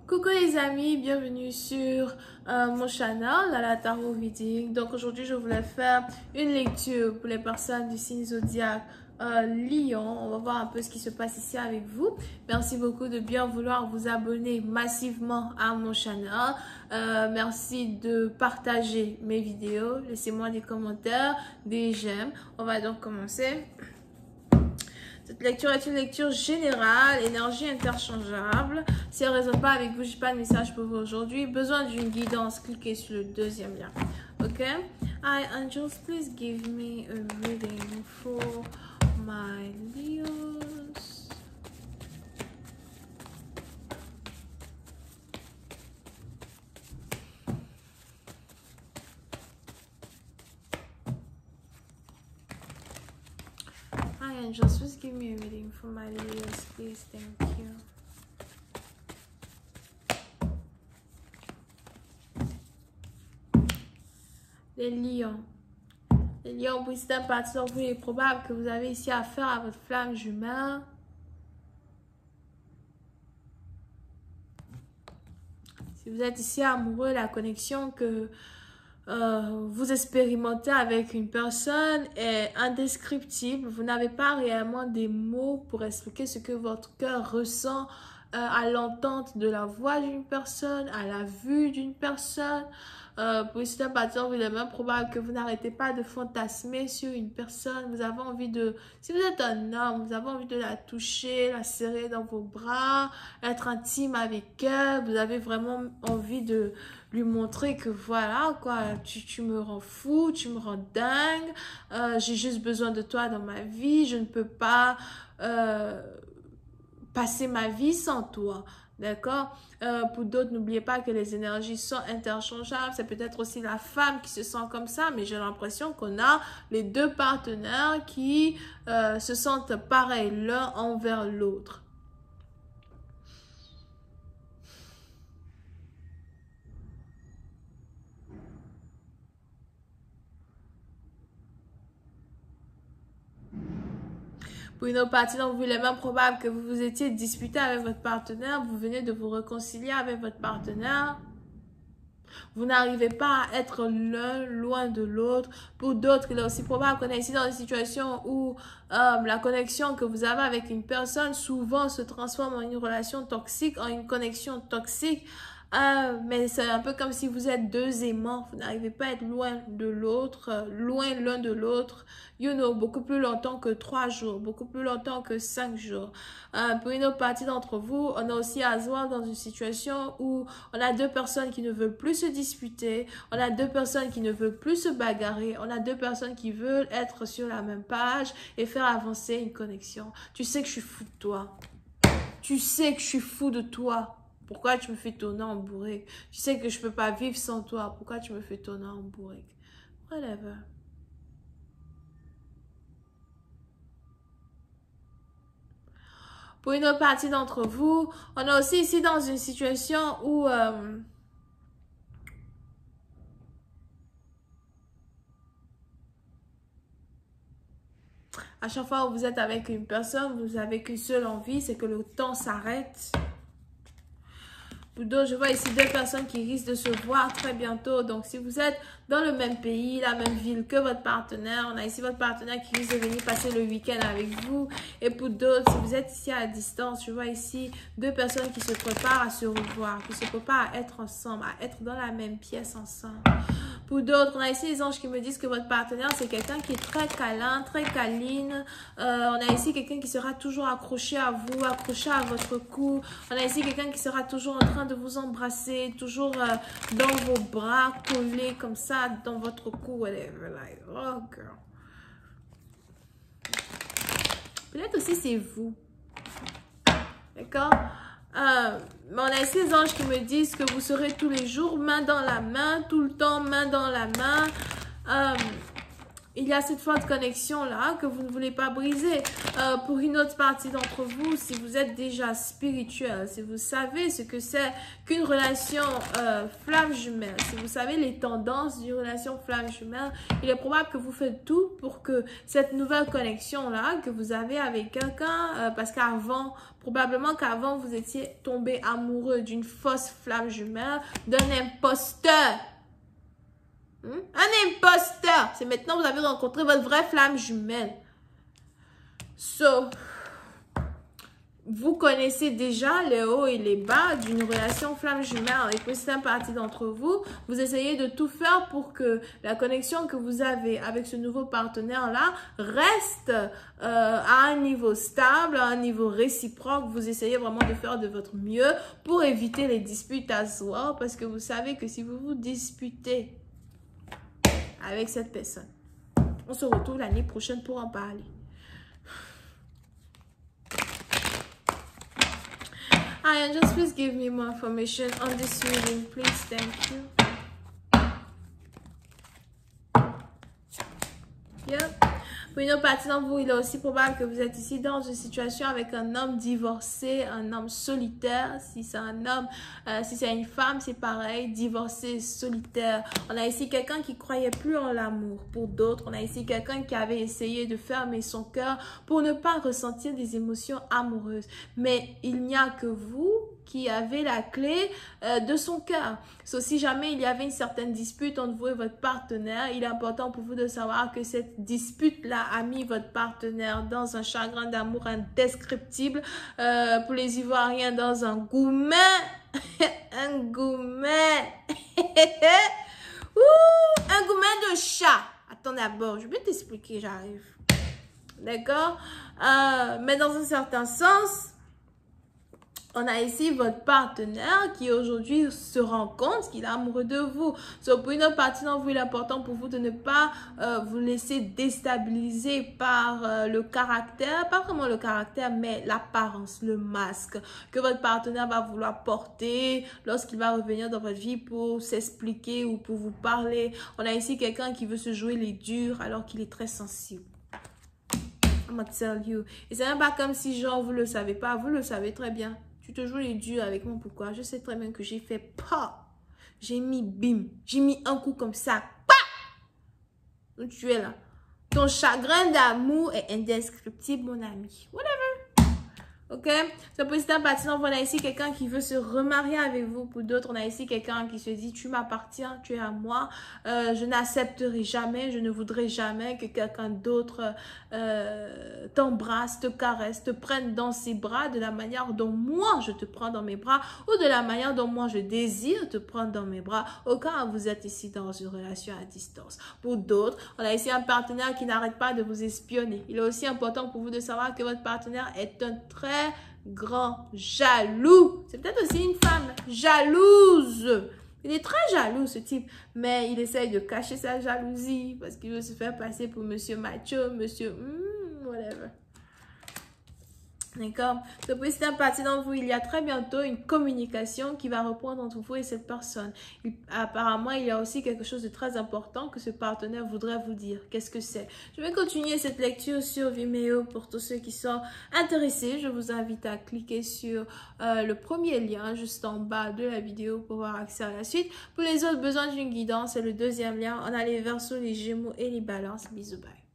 Coucou les amis, bienvenue sur mon channel, la Tarot Reading. Donc aujourd'hui, je voulais faire une lecture pour les personnes du signe zodiaque Lion. On va voir un peu ce qui se passe ici avec vous. Merci beaucoup de bien vouloir vous abonner massivement à mon channel. Merci de partager mes vidéos. Laissez-moi des commentaires, des j'aime. On va donc commencer. Cette lecture est une lecture générale, énergie interchangeable. Si elle ne résonne pas avec vous, je n'ai pas de message pour vous aujourd'hui. Besoin d'une guidance, cliquez sur le deuxième lien. Ok? Hi angels, please give me a reading for my Leos. Hi angels, please give me a reading for my Leos, please. Thank you. Les lions. Les lions, pour certaines parties d'entre vous, il est probable que vous avez ici affaire à votre flamme jumelle. Si vous êtes ici amoureux, la connexion que vous expérimentez avec une personne est indescriptible. Vous n'avez pas réellement des mots pour expliquer ce que votre cœur ressent à l'entente de la voix d'une personne, à la vue d'une personne. Pour certains parties, il est même probable que vous n'arrêtez pas de fantasmer sur une personne. Vous avez envie de, si vous êtes un homme, vous avez envie de la toucher, la serrer dans vos bras, être intime avec elle. Vous avez vraiment envie de lui montrer que voilà, quoi, tu me rends fou, tu me rends dingue. J'ai juste besoin de toi dans ma vie. Je ne peux pas passer ma vie sans toi. D'accord? Pour d'autres, n'oubliez pas que les énergies sont interchangeables. C'est peut-être aussi la femme qui se sent comme ça, mais j'ai l'impression qu'on a les deux partenaires qui se sentent pareils l'un envers l'autre. Pour une autre partie d'entre vous, il est même probable que vous vous étiez disputé avec votre partenaire, vous venez de vous réconcilier avec votre partenaire. Vous n'arrivez pas à être l'un loin de l'autre. Pour d'autres, il est aussi probable qu'on est ici dans une situation où la connexion que vous avez avec une personne souvent se transforme en une relation toxique, en une connexion toxique. Mais c'est un peu comme si vous êtes deux aimants. Vous n'arrivez pas à être loin de l'autre, loin l'un de l'autre. You know, beaucoup plus longtemps que 3 jours, beaucoup plus longtemps que 5 jours. Pour une autre partie d'entre vous, on a aussi à se voir dans une situation où on a deux personnes qui ne veulent plus se disputer, on a deux personnes qui ne veulent plus se bagarrer, on a deux personnes qui veulent être sur la même page et faire avancer une connexion. Tu sais que je suis fou de toi. Tu sais que je suis fou de toi. Pourquoi tu me fais tourner en bourrique? Tu sais que je ne peux pas vivre sans toi. Pourquoi tu me fais tourner en bourrique? Whatever. Pour une autre partie d'entre vous, on est aussi ici dans une situation où à chaque fois où vous êtes avec une personne, vous n'avez qu'une seule envie, c'est que le temps s'arrête. Pour d'autres, je vois ici deux personnes qui risquent de se voir très bientôt. Donc, si vous êtes dans le même pays, la même ville que votre partenaire, on a ici votre partenaire qui risque de venir passer le week-end avec vous. Et pour d'autres, si vous êtes ici à distance, je vois ici deux personnes qui se préparent à se revoir, qui se préparent à être ensemble, à être dans la même pièce ensemble. Pour d'autres, on a ici les anges qui me disent que votre partenaire, c'est quelqu'un qui est très câlin, très câline. On a ici quelqu'un qui sera toujours accroché à vous, accroché à votre cou. On a ici quelqu'un qui sera toujours en train de vous embrasser, toujours dans vos bras, collé comme ça, dans votre cou. Whatever, like, oh girl. Peut-être aussi c'est vous. D'accord? Mais on a ici les anges qui me disent que vous serez tous les jours main dans la main, tout le temps main dans la main. il y a cette forte connexion-là que vous ne voulez pas briser. Pour une autre partie d'entre vous, si vous êtes déjà spirituel, si vous savez ce que c'est qu'une relation flamme jumelle, si vous savez les tendances d'une relation flamme jumelle, il est probable que vous faites tout pour que cette nouvelle connexion-là que vous avez avec quelqu'un, parce qu'avant, probablement qu'avant, vous étiez tombé amoureux d'une fausse flamme jumelle, d'un imposteur. Un imposteur. C'est maintenant que vous avez rencontré votre vraie flamme jumelle. So, vous connaissez déjà les hauts et les bas d'une relation flamme jumelle avec une certaine partie d'entre vous. Vous essayez de tout faire pour que la connexion que vous avez avec ce nouveau partenaire-là reste à un niveau stable, à un niveau réciproque. Vous essayez vraiment de faire de votre mieux pour éviter les disputes à soi, parce que vous savez que si vous vous disputez avec cette personne, on se retrouve l'année prochaine pour en parler. Hi, just please give me more information on this reading, please. Thank you. Yep. Pour une autre partie d'entre vous, il est aussi probable que vous êtes ici dans une situation avec un homme divorcé, un homme solitaire. Si c'est un homme, si c'est une femme, c'est pareil, divorcé, solitaire. On a ici quelqu'un qui croyait plus en l'amour. Pour d'autres, on a ici quelqu'un qui avait essayé de fermer son cœur pour ne pas ressentir des émotions amoureuses. Mais il n'y a que vous qui avez la clé de son cœur. So, si jamais il y avait une certaine dispute entre vous et votre partenaire, il est important pour vous de savoir que cette dispute-là a mis votre partenaire dans un chagrin d'amour indescriptible. Pour les Ivoiriens, dans un goumet. Un goumet. Un goumet de chat. Attends d'abord, je vais t'expliquer, j'arrive. D'accord? Mais dans un certain sens, on a ici votre partenaire qui aujourd'hui se rend compte qu'il est amoureux de vous. So, pour une autre partie d'entre vous, il est important pour vous de ne pas vous laisser déstabiliser par le caractère, pas vraiment le caractère, mais l'apparence, le masque que votre partenaire va vouloir porter lorsqu'il va revenir dans votre vie pour s'expliquer ou pour vous parler. On a ici quelqu'un qui veut se jouer les durs alors qu'il est très sensible. I'm gonna tell you. Et c'est même pas comme si genre vous le savez pas, vous le savez très bien. Tu te joues les durs avec moi, pourquoi? Je sais très bien que j'ai fait pas. J'ai mis bim. J'ai mis un coup comme ça. Pas! Donc tu es là. Ton chagrin d'amour est indescriptible, mon ami. Whatever. Ok? C'est pour certains parties, on a ici quelqu'un qui veut se remarier avec vous. Pour d'autres, on a ici quelqu'un qui se dit, tu m'appartiens, tu es à moi. Je n'accepterai jamais, je ne voudrais jamais que quelqu'un d'autre t'embrasse, te caresse, te prenne dans ses bras de la manière dont moi je te prends dans mes bras ou de la manière dont moi je désire te prendre dans mes bras au cas où vous êtes ici dans une relation à distance. Pour d'autres, on a ici un partenaire qui n'arrête pas de vous espionner. Il est aussi important pour vous de savoir que votre partenaire est un très grand jaloux. C'est peut-être aussi une femme jalouse. Il est très jaloux, ce type, mais il essaye de cacher sa jalousie parce qu'il veut se faire passer pour monsieur macho, monsieur whatever. D'accord? Donc, pour certaines parties d'entre vous, il y a très bientôt une communication qui va reprendre entre vous et cette personne. Apparemment, il y a aussi quelque chose de très important que ce partenaire voudrait vous dire. Qu'est-ce que c'est? Je vais continuer cette lecture sur Vimeo pour tous ceux qui sont intéressés. Je vous invite à cliquer sur le premier lien juste en bas de la vidéo pour avoir accès à la suite. Pour les autres besoins d'une guidance, c'est le deuxième lien. On a les Verseaux, les Gémeaux et les Balances. Bisous, bye.